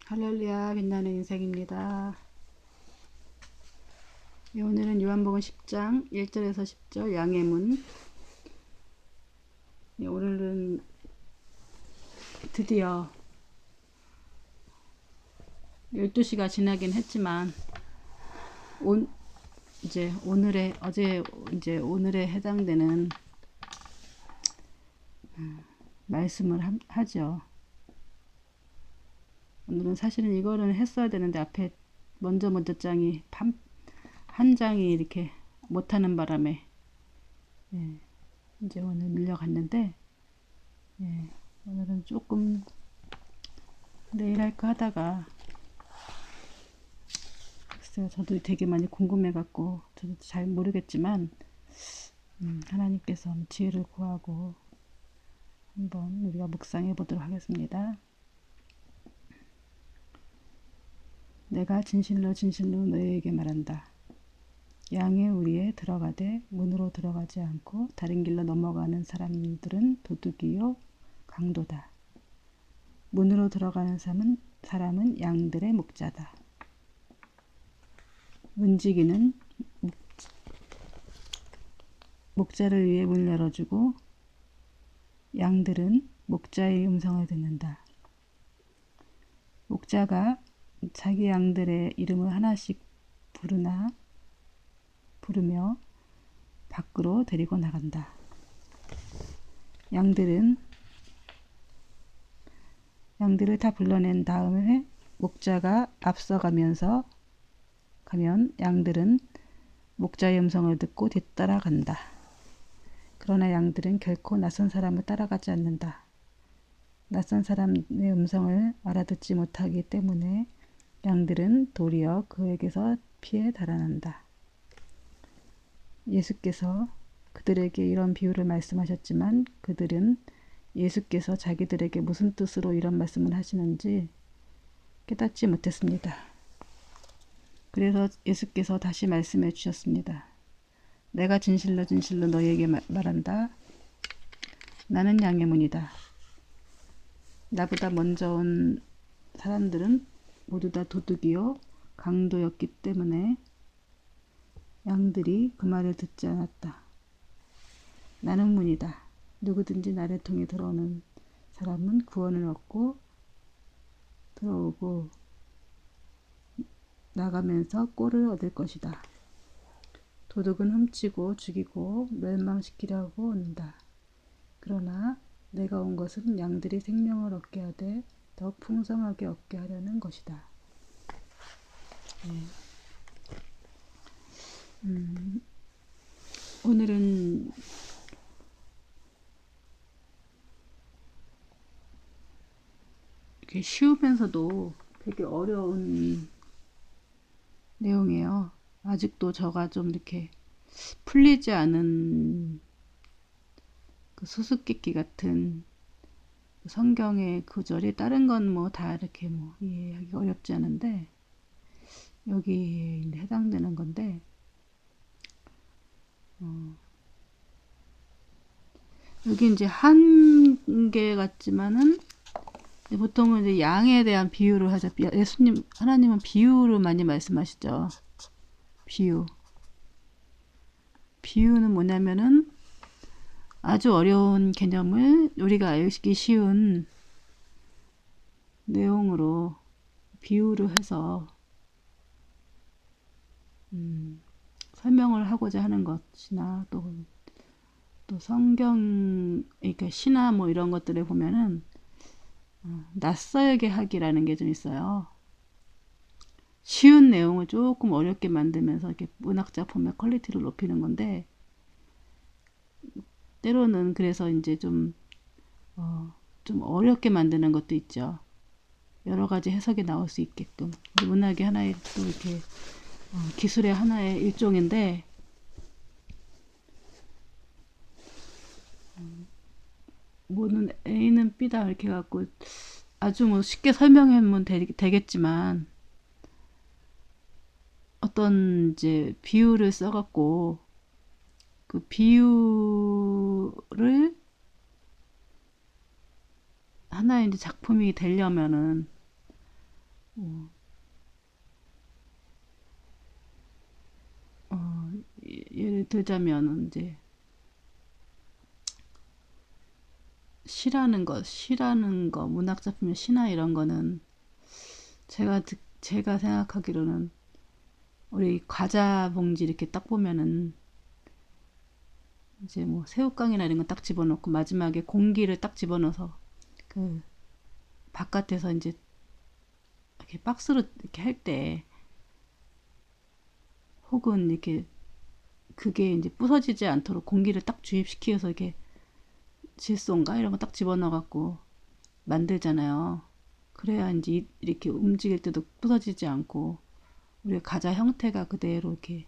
할렐루야, 빛나는 인생입니다. 오늘은 요한복음 10장 1절에서 10절 양의 문. 오늘은 드디어 12시가 지나긴 했지만 이제 오늘에 해당되는 말씀을 하죠. 오늘은 사실은 이거는 했어야 되는데 앞에 먼저 장이 한 장이 이렇게 못하는 바람에 이제 오늘 밀려갔는데 오늘은 조금 내일 할까 하다가 글쎄요, 저도 되게 많이 궁금해 갖고 저도 잘 모르겠지만 하나님께서 지혜를 구하고 한번 우리가 묵상해 보도록 하겠습니다. 내가 진실로 진실로 너희에게 말한다. 양의 우리에 들어가되 문으로 들어가지 않고 다른 길로 넘어가는 사람들은 도둑이요 강도다. 문으로 들어가는 사람은 양들의 목자다. 문지기는 목자를 위해 문을 열어주고 양들은 목자의 음성을 듣는다. 목자가 자기 양들의 이름을 하나씩 부르며 밖으로 데리고 나간다. 양들을 다 불러낸 다음에 목자가 앞서가면 양들은 목자의 음성을 듣고 뒤따라 간다. 그러나 양들은 결코 낯선 사람을 따라가지 않는다. 낯선 사람의 음성을 알아듣지 못하기 때문에 양들은 도리어 그에게서 피해 달아난다. 예수께서 그들에게 이런 비유를 말씀하셨지만 그들은 예수께서 자기들에게 무슨 뜻으로 이런 말씀을 하시는지 깨닫지 못했습니다. 그래서 예수께서 다시 말씀해 주셨습니다. 내가 진실로 진실로 너희에게 말한다. 나는 양의 문이다. 나보다 먼저 온 사람들은 모두 다 도둑이요 강도였기 때문에 양들이 그 말을 듣지 않았다. 나는 문이다. 누구든지 나를 통해 들어오는 사람은 구원을 얻고 들어오고 나가면서 꼴을 얻을 것이다. 도둑은 훔치고 죽이고 멸망시키려고 온다. 그러나 내가 온 것은 양들이 생명을 얻게 하되 더 풍성하게 얻게 하려는 것이다. 오늘은 이렇게 쉬우면서도 되게 어려운 내용이에요. 아직도 저가 좀 이렇게 풀리지 않은 그 수수께끼 같은 성경의 구절이 다른 건 뭐 다 이렇게 뭐 이해하기 어렵지 않은데 여기에 해당되는 건데 여기 이제 한계 같지만은 보통은 이제 양에 대한 비유를 하죠. 하나님은 비유로 많이 말씀하시죠. 비유는 뭐냐면은 아주 어려운 개념을 우리가 알기 쉬운 내용으로 비유를 해서 설명을 하고자 하는 것이나 또 성경, 그러니까 신화 뭐 이런 것들에 보면은 낯설게 하기라는 게 좀 있어요. 쉬운 내용을 조금 어렵게 만들면서 이렇게 문학 작품의 퀄리티를 높이는 건데 때로는 그래서 이제 좀 어렵게 만드는 것도 있죠. 여러 가지 해석이 나올 수 있게끔. 문학의 하나의 또 이렇게 기술의 하나의 일종인데 뭐는 A는 B다 이렇게 갖고 아주 뭐 쉽게 설명하면 되겠지만 어떤 이제 비유를 써갖고 그 비유를 하나의 이제 작품이 되려면은 어, 어, 예를 들자면 이제 시라는 거, 문학 작품의 시나 이런 거는 제가 생각하기로는 우리 과자 봉지 이렇게 딱 보면은 이제 뭐 새우깡이나 이런 거 딱 집어넣고 마지막에 공기를 딱 집어넣어서 그 바깥에서 이제 이렇게 박스로 이렇게 할 때 혹은 이렇게 그게 이제 부서지지 않도록 공기를 딱 주입시켜서 이렇게 질소인가 이런 거 딱 집어넣어 갖고 만들잖아요. 그래야 이제 이렇게 움직일 때도 부서지지 않고 우리 과자 형태가 그대로 이렇게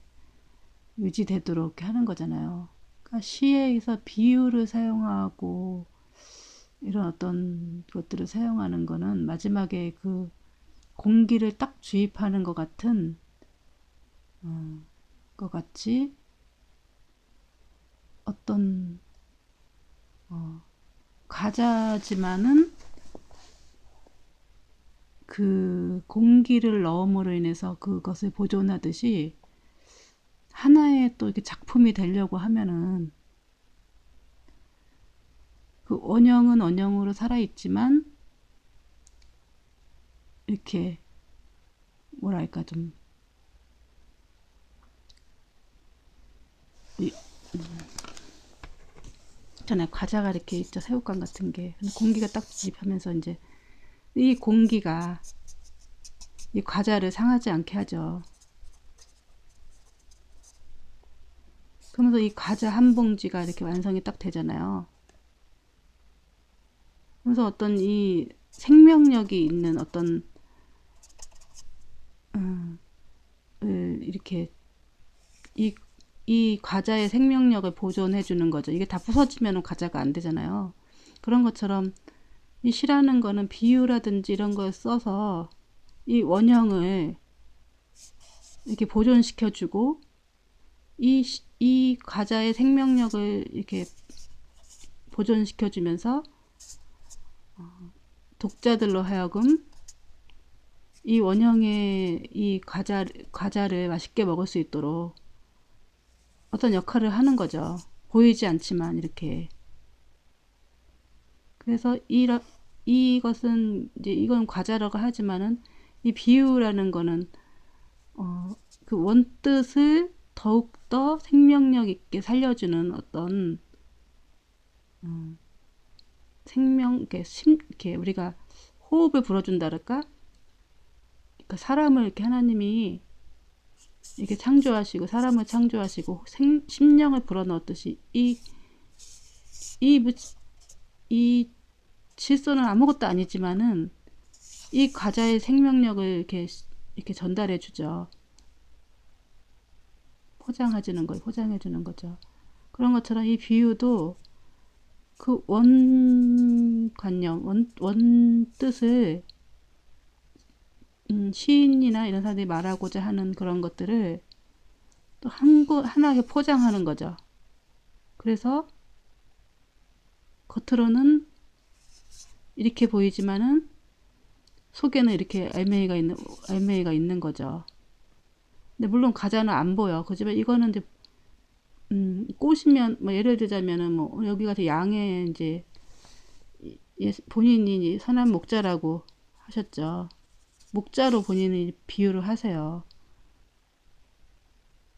유지되도록 이렇게 하는 거잖아요. 그러니까 시에서 비유를 사용하고 이런 어떤 것들을 사용하는 거는 마지막에 그 공기를 딱 주입하는 것 같은 것 같이 어떤 과자지만은 그 공기를 넣음으로 인해서 그것을 보존하듯이 하나의 또 이렇게 작품이 되려고 하면은 그 원형은 원형으로 살아있지만 이렇게 뭐랄까 좀 있잖아요. 과자가 이렇게 있죠. 새우깡 같은 게. 공기가 딱 주입하면서 이제 이 공기가 이 과자를 상하지 않게 하죠. 그러면서 이 과자 한 봉지가 이렇게 완성이 딱 되잖아요. 그래서 어떤 이 생명력이 있는 어떤 이렇게 이, 이 과자의 생명력을 보존해 주는 거죠. 이게 다 부서지면 과자가 안 되잖아요. 그런 것처럼 이 시라는 거는 비유라든지 이런 걸 써서 이 원형을 이렇게 보존시켜 주고 이 과자의 생명력을 이렇게 보존시켜 주면서 독자들로 하여금 이 원형의 이 과자를 맛있게 먹을 수 있도록 어떤 역할을 하는 거죠. 보이지 않지만 이렇게. 그래서 이것은 이제 이건 과자라고 하지만은 이 비유라는 거는 그 원뜻을 더욱더 생명력 있게 살려주는 어떤 이렇게 우리가 호흡을 불어준다랄까? 그러니까 사람을 이렇게 하나님이 이렇게 창조하시고 사람을 창조하시고 심령을 불어넣었듯이 이, 이 질소는 아무것도 아니지만은 이 과자의 생명력을 이렇게 전달해 주죠. 포장해 주는 거죠. 그런 것처럼 이 비유도 그 원관념, 원 뜻을 시인이나 이런 사람들이 말하고자 하는 그런 것들을 또 하나하게 포장하는 거죠. 그래서 겉으로는 이렇게 보이지만은 속에는 이렇게 알맹이가 있는 거죠. 근데 물론 과자는 안 보여. 그지만 이거는 이제 꽃이면 뭐 예를 들자면은 뭐 여기 가서 양의 이제 본인이 선한 목자라고 하셨죠. 목자로 본인이 비유를 하세요.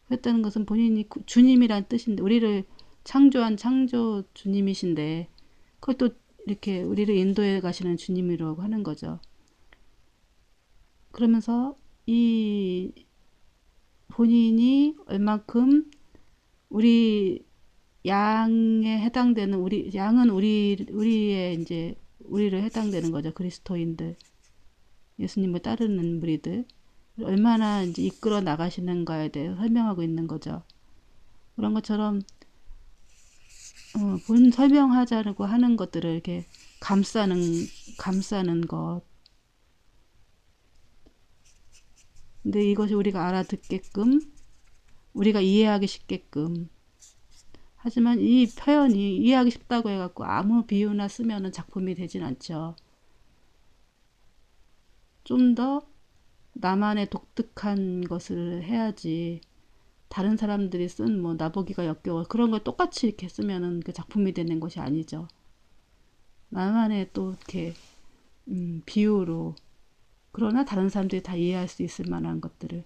그랬다는 것은 본인이 주님이란 뜻인데 우리를 창조한 창조 주님이신데 그걸 또 이렇게 우리를 인도해 가시는 주님이라고 하는 거죠. 그러면서 이 본인이 얼만큼 우리 양에 해당되는 양은 우리의 이제 우리를 해당되는 거죠. 그리스도인들, 예수님을 따르는 무리들 얼마나 이제 이끌어 나가시는가에 대해 설명하고 있는 거죠. 그런 것처럼 본 설명하자고 하는 것들을 이렇게 감싸는 것. 근데 이것이 우리가 알아듣게끔 우리가 이해하기 쉽게끔 하지만 이 표현이 이해하기 쉽다고 해갖고 아무 비유나 쓰면은 작품이 되진 않죠. 좀 더 나만의 독특한 것을 해야지 다른 사람들이 쓴 뭐 나보기가 역겨워 그런 걸 똑같이 이렇게 쓰면은 그 작품이 되는 것이 아니죠. 나만의 또 이렇게 비유로 그러나 다른 사람들이 다 이해할 수 있을 만한 것들을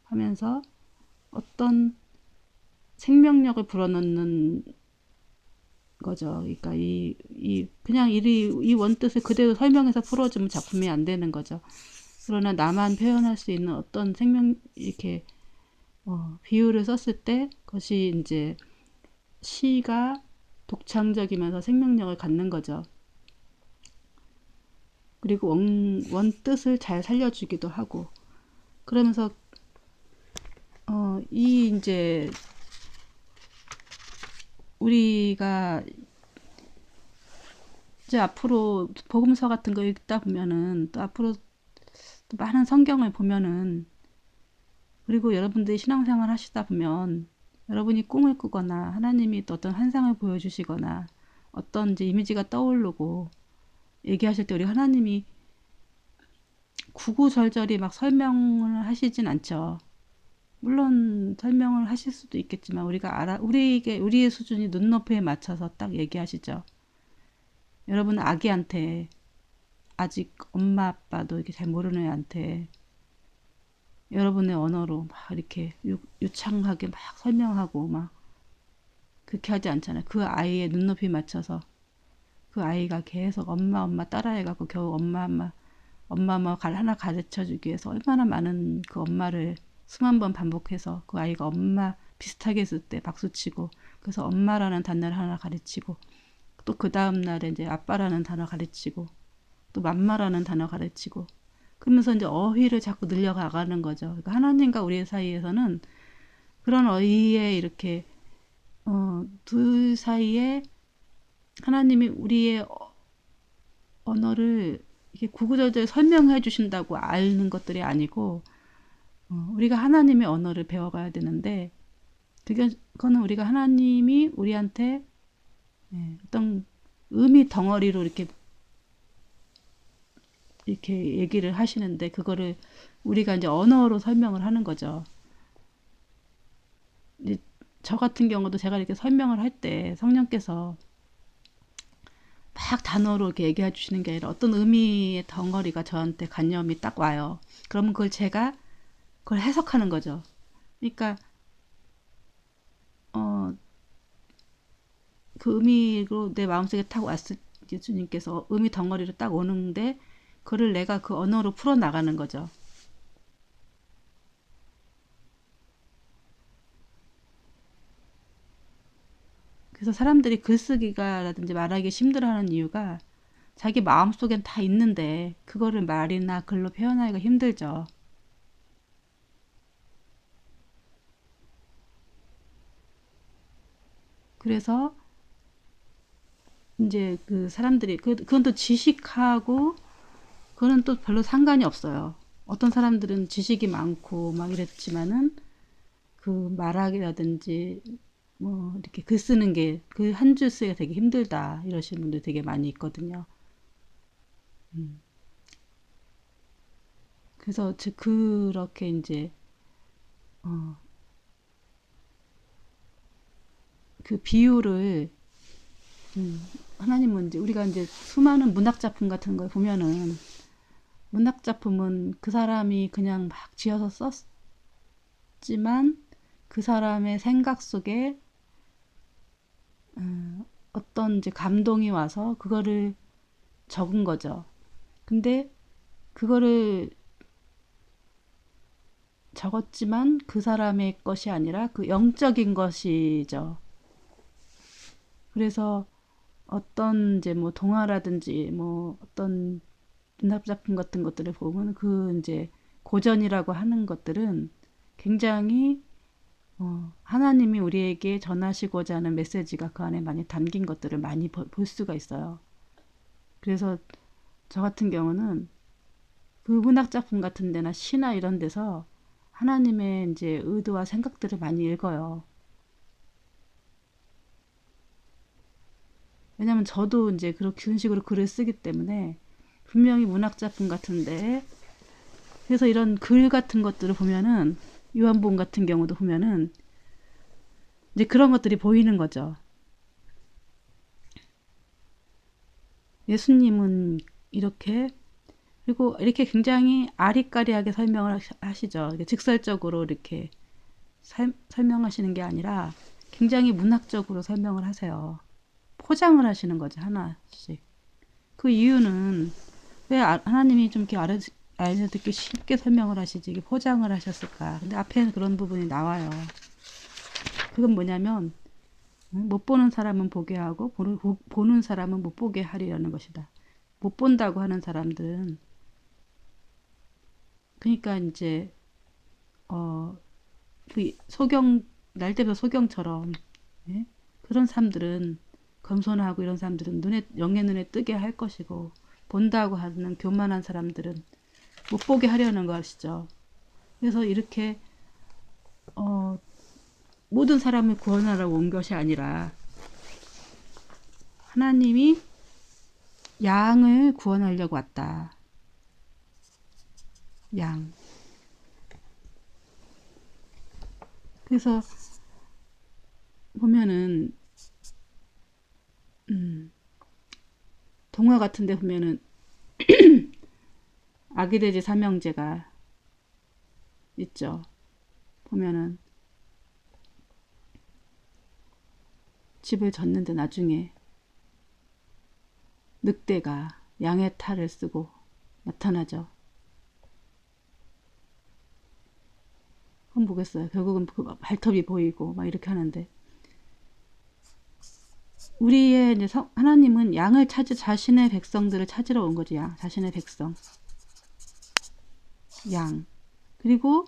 하면서 어떤 생명력을 불어넣는 거죠. 그러니까 그냥 이 원뜻을 그대로 설명해서 풀어주면 작품이 안 되는 거죠. 그러나 나만 표현할 수 있는 어떤 이렇게 비유를 썼을 때 그것이 이제 시가 독창적이면서 생명력을 갖는 거죠. 그리고 원뜻을 잘 살려주기도 하고 그러면서 이제 우리가 이제 앞으로 복음서 같은 거 읽다 보면은 또 앞으로 또 많은 성경을 보면은 그리고 여러분들이 신앙생활 하시다 보면 여러분이 꿈을 꾸거나 하나님이 또 어떤 환상을 보여주시거나 어떤 이제 이미지가 떠오르고 얘기하실 때 우리 하나님이 구구절절히 막 설명을 하시진 않죠. 물론 설명을 하실 수도 있겠지만 우리의 수준이 눈높이에 맞춰서 딱 얘기하시죠. 여러분 아기한테 아직 엄마 아빠도 이렇게 잘 모르는 애한테 여러분의 언어로 막 이렇게 유창하게 막 설명하고 막 그렇게 하지 않잖아요. 그 아이의 눈높이 맞춰서 그 아이가 계속 엄마 엄마 따라해갖고 겨우 엄마 하나 가르쳐 주기 위해서 얼마나 많은 그 엄마를 수만 번 반복해서 그 아이가 엄마 비슷하게 했을 때 박수치고 그래서 엄마라는 단어를 하나 가르치고 또 그 다음 날에 이제 아빠라는 단어 가르치고 또 맘마라는 단어 가르치고 그러면서 이제 어휘를 자꾸 늘려가가는 거죠. 그러니까 하나님과 우리 사이에서는 그런 어휘에 이렇게 둘 사이에 하나님이 우리의 언어를 이렇게 구구절절 설명해 주신다고 아는 것들이 아니고 우리가 하나님의 언어를 배워가야 되는데 그거는 우리가 하나님이 우리한테 어떤 의미 덩어리로 이렇게 얘기를 하시는데 그거를 우리가 이제 언어로 설명을 하는 거죠. 이제 저 같은 경우도 제가 이렇게 설명을 할 때 성령께서 막 단어로 이렇게 얘기해 주시는 게 아니라 어떤 의미의 덩어리가 저한테 관념이 딱 와요. 그러면 제가 그걸 해석하는 거죠. 그러니까 그 의미로 내 마음속에 딱 왔을 때 주님께서 의미 덩어리로 딱 오는데 그를 내가 그 언어로 풀어 나가는 거죠. 그래서 사람들이 글쓰기가라든지 말하기 힘들어하는 이유가 자기 마음속엔 다 있는데 그거를 말이나 글로 표현하기가 힘들죠. 그래서 이제 그 사람들이 그건 또 지식하고 그거는 또 별로 상관이 없어요. 어떤 사람들은 지식이 많고 막 이랬지만은 그 말하기라든지 뭐 이렇게 글 쓰는 게 그 한 줄 쓰기가 되게 힘들다 이러시는 분들 되게 많이 있거든요. 그래서 그렇게 이제 그 비유를 하나님은 이제 우리가 이제 수많은 문학 작품 같은 걸 보면은 문학 작품은 그 사람이 그냥 막 지어서 썼지만 그 사람의 생각 속에 어떤 이제 감동이 와서 그거를 적은 거죠. 근데 그거를 적었지만 그 사람의 것이 아니라 그 영적인 것이죠. 그래서 어떤 이제 뭐 동화라든지 뭐 어떤 문학 작품 같은 것들을 보면 그 이제 고전이라고 하는 것들은 굉장히 하나님이 우리에게 전하시고자 하는 메시지가 그 안에 많이 담긴 것들을 많이 볼 수가 있어요. 그래서 저 같은 경우는 그 문학 작품 같은 데나 시나 이런 데서 하나님의 이제 의도와 생각들을 많이 읽어요. 왜냐면 저도 이제 그런 식으로 글을 쓰기 때문에 분명히 문학 작품 같은데 그래서 이런 글 같은 것들을 보면은 요한복음 같은 경우도 보면은 이제 그런 것들이 보이는 거죠. 예수님은 이렇게 그리고 이렇게 굉장히 아리까리하게 설명을 하시죠. 직설적으로 이렇게 설명하시는 게 아니라 굉장히 문학적으로 설명을 하세요. 포장을 하시는 거죠, 하나씩. 그 이유는 왜 하나님이 좀 이렇게 알려듣기 쉽게 설명을 하시지 이게 포장을 하셨을까? 근데 앞에는 그런 부분이 나와요. 그건 뭐냐면 못 보는 사람은 보게 하고 보는 사람은 못 보게 하리라는 것이다. 못 본다고 하는 사람들은 그러니까 이제 그 소경 날때부터 소경처럼 예? 그런 사람들은 겸손하고 이런 사람들은 영의 눈에 뜨게 할 것이고 본다고 하는 교만한 사람들은 못 보게 하려는 것이죠. 그래서 이렇게 모든 사람을 구원하라고 온 것이 아니라 하나님이 양을 구원하려고 왔다. 양. 그래서 보면은 동화 같은 데 보면은 아기돼지 삼형제가 있죠. 보면은 집을 졌는데 나중에 늑대가 양의 탈을 쓰고 나타나죠. 그럼 보겠어요. 결국은 발톱이 보이고 막 이렇게 하는데 우리의 이제 하나님은 양을 자신의 백성들을 찾으러 온 거죠. 자신의 백성. 양. 그리고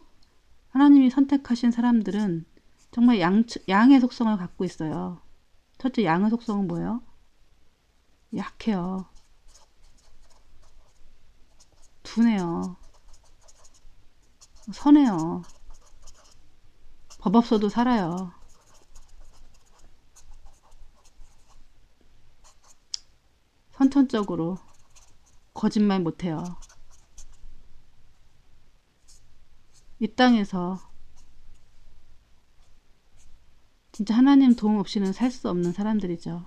하나님이 선택하신 사람들은 정말 양의 속성을 갖고 있어요. 첫째 양의 속성은 뭐예요? 약해요. 둔해요. 선해요. 법 없어도 살아요. 선천적으로 거짓말 못해요. 이 땅에서 진짜 하나님 도움 없이는 살 수 없는 사람들이죠.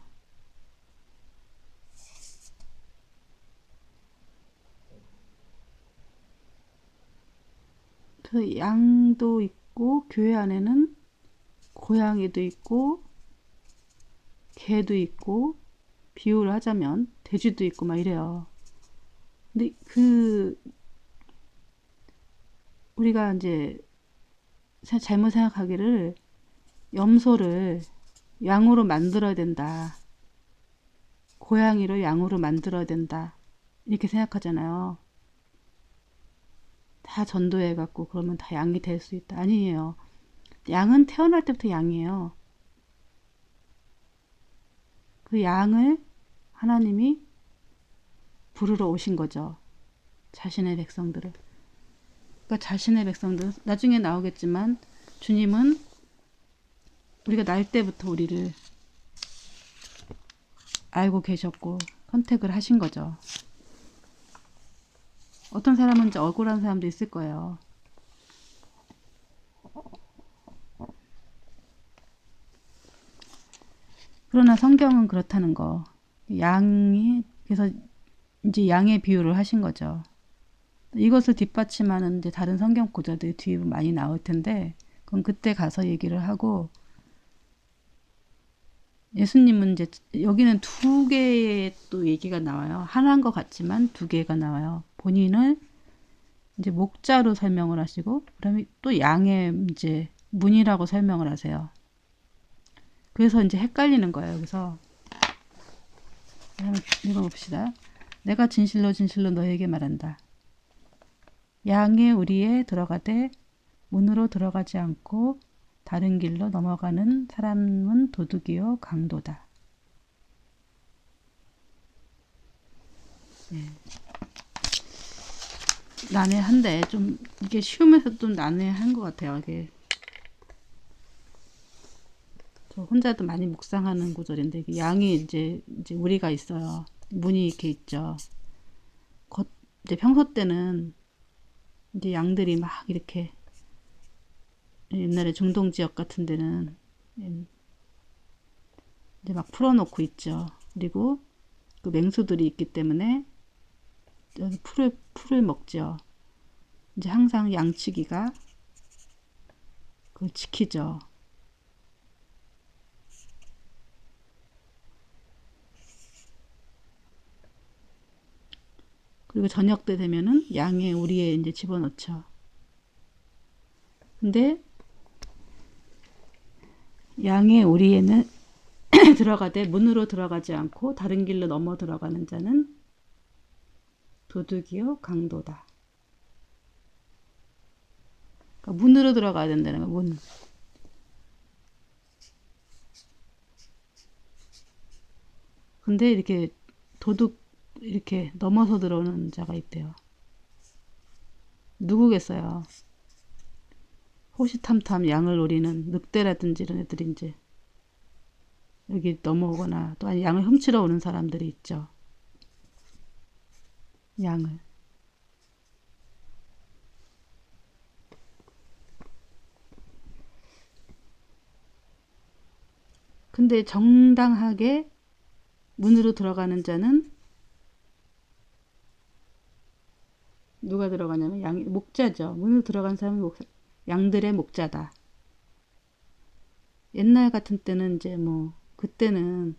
그 양도 있고 교회 안에는 고양이도 있고 개도 있고 비유를 하자면 돼지도 있고 막 이래요. 근데 우리가 이제 잘못 생각하기를 염소를 양으로 만들어야 된다. 고양이를 양으로 만들어야 된다. 이렇게 생각하잖아요. 다 전도해갖고 그러면 다 양이 될 수 있다. 아니에요. 양은 태어날 때부터 양이에요. 그 양을 하나님이 부르러 오신 거죠. 자신의 백성들을. 그러니까 자신의 백성들 나중에 나오겠지만 주님은 우리가 날 때부터 우리를 알고 계셨고 선택을 하신 거죠. 어떤 사람은 이제 억울한 사람도 있을 거예요. 그러나 성경은 그렇다는 거. 그래서 이제 양의 비유를 하신 거죠. 이것을 뒷받침하는 이제 다른 성경 구절들이 뒤에 많이 나올 텐데, 그건 그때 가서 얘기를 하고, 예수님은 이제 여기는 두 개의 또 얘기가 나와요. 하나인 것 같지만 두 개가 나와요. 본인을 이제 목자로 설명을 하시고, 그다음에 또 양의 이제 문이라고 설명을 하세요. 그래서 이제 헷갈리는 거예요. 그래서 한번 읽어봅시다. 내가 진실로 진실로 너에게 말한다. 양의 우리에 들어가되 문으로 들어가지 않고 다른 길로 넘어가는 사람은 도둑이요 강도다. 네. 난해한데 좀 이게 쉬우면서 좀 난해한 것 같아요. 이게 저 혼자도 많이 묵상하는 구절인데 양이 이제 우리가 있어요. 문이 이렇게 있죠. 이제 평소 때는 이제 양들이 막 이렇게 옛날에 중동 지역 같은 데는 이제 막 풀어놓고 있죠. 그리고 그 맹수들이 있기 때문에 풀을 먹죠. 이제 항상 양치기가 그걸 지키죠. 그리고 저녁 때 되면은 양의 우리에 이제 집어넣죠. 근데 양의 우리에는 들어가되 문으로 들어가지 않고 다른 길로 넘어 들어가는 자는 도둑이요 강도다. 그러니까 문으로 들어가야 된다는 거야. 문. 근데 이렇게 도둑 이렇게 넘어서 들어오는 자가 있대요. 누구겠어요? 호시탐탐 양을 노리는 늑대라든지 이런 애들이 이제 여기 넘어오거나 또 아니 양을 훔치러 오는 사람들이 있죠. 양을. 근데 정당하게 문으로 들어가는 자는 누가 들어가냐면 목자죠. 문으로 들어간 사람은 양들의 목자다. 옛날 같은 때는 이제 뭐 그때는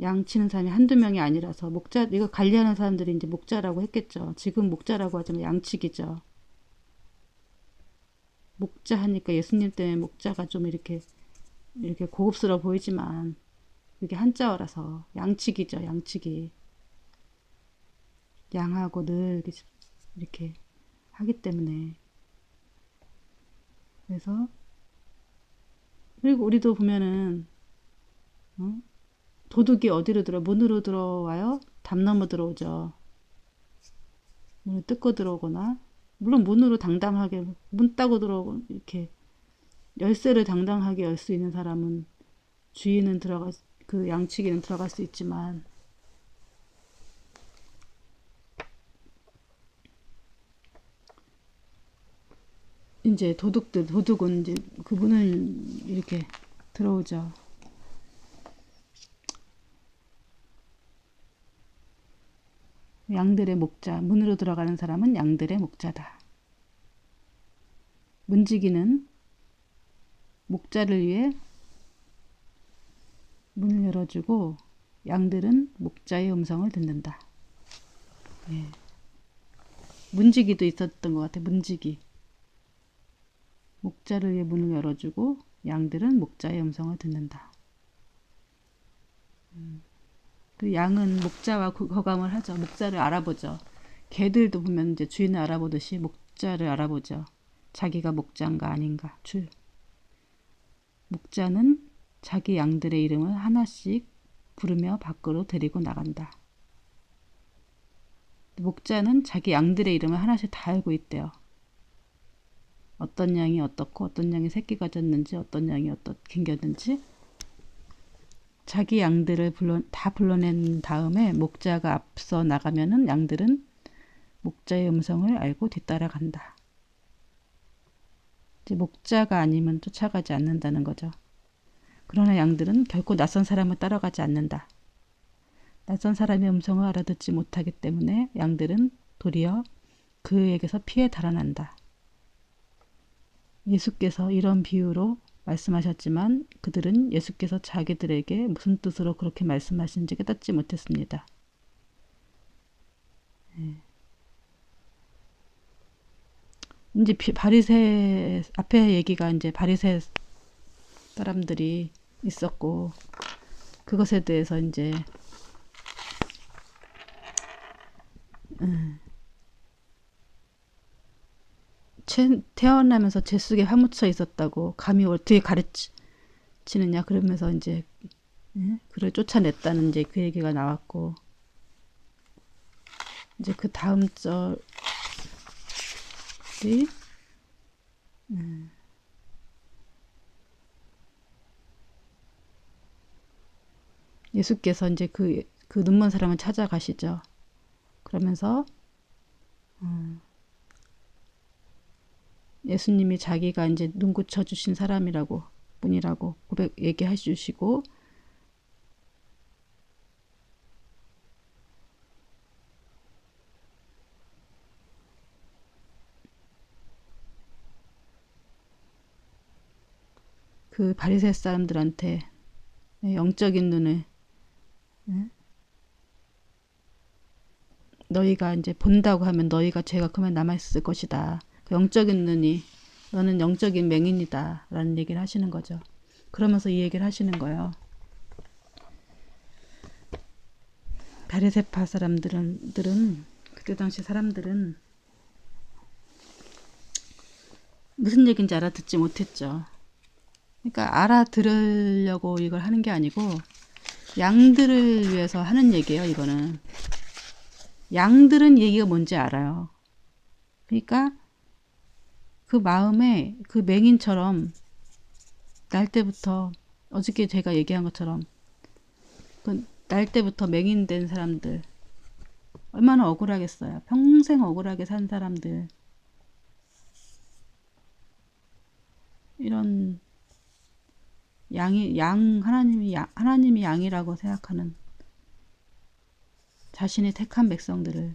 양 치는 사람이 한두 명이 아니라서 목자 이거 관리하는 사람들이 이제 목자라고 했겠죠. 지금 목자라고 하지만 양치기죠. 목자 하니까 예수님 때문에 목자가 좀 이렇게 고급스러워 보이지만 그게 한자어라서 양치기죠. 양치기. 양하고 늘 이렇게 하기 때문에 그래서 그리고 우리도 보면은 도둑이 어디로 문으로 들어와요? 담 넘어 들어오죠. 문을 뜯고 들어오거나 물론 문으로 당당하게 문 따고 들어오고 이렇게 열쇠를 당당하게 열 수 있는 사람은 주인은 그 양치기는 들어갈 수 있지만 이제 도둑은 이제 그 문을 이렇게 들어오죠. 양들의 목자, 문으로 들어가는 사람은 양들의 목자다. 문지기는 목자를 위해 문을 열어주고 양들은 목자의 음성을 듣는다. 예. 문지기도 있었던 것 같아. 문지기. 목자를 위해 문을 열어주고 양들은 목자의 음성을 듣는다. 그 양은 목자와 거감을 하죠. 목자를 알아보죠. 개들도 보면 이제 주인을 알아보듯이 목자를 알아보죠. 자기가 목자인가 아닌가. 목자는 자기 양들의 이름을 하나씩 부르며 밖으로 데리고 나간다. 목자는 자기 양들의 이름을 하나씩 다 알고 있대요. 어떤 양이 어떻고 어떤 양이 새끼 가졌는지 어떤 양이 어떻게 생겼는지 자기 양들을 다 불러낸 다음에 목자가 앞서 나가면은 양들은 목자의 음성을 알고 뒤따라간다. 이제 목자가 아니면 쫓아가지 않는다는 거죠. 그러나 양들은 결코 낯선 사람을 따라가지 않는다. 낯선 사람의 음성을 알아듣지 못하기 때문에 양들은 도리어 그에게서 피해 달아난다. 예수께서 이런 비유로 말씀하셨지만 그들은 예수께서 자기들에게 무슨 뜻으로 그렇게 말씀하시는지 깨닫지 못했습니다. 이제 바리새 앞에 얘기가 이제 바리새 사람들이 있었고 그것에 대해서 이제 태어나면서 제 속에 파묻혀 있었다고 감히 어떻게 가르치느냐 그러면서 이제 그를 쫓아냈다는 이제 그 얘기가 나왔고 이제 그 다음 절이 예수께서 이제 그 눈먼 사람을 찾아가시죠. 그러면서 예수님이 자기가 이제 눈 고쳐 주신 사람이라고 분이라고 얘기해 주시고, 그 바리새 사람들한테 영적인 눈을, 너희가 이제 본다고 하면 너희가 죄가 그만 남아있을 것이다. 그 영적인 눈이, 너는 영적인 맹인이다 라는 얘기를 하시는 거죠. 그러면서 이 얘기를 하시는 거예요. 바리새파 사람들은 그때 당시 사람들은 무슨 얘기인지 알아듣지 못했죠. 그러니까 알아들으려고 이걸 하는 게 아니고 양들을 위해서 하는 얘기예요. 이거는 양들은 얘기가 뭔지 알아요. 그러니까 그 마음에 그 맹인처럼 날 때부터, 어저께 제가 얘기한 것처럼 그 날 때부터 맹인된 사람들 얼마나 억울하겠어요. 평생 억울하게 산 사람들, 이런 하나님이 양이라고 생각하는 자신이 택한 백성이죠.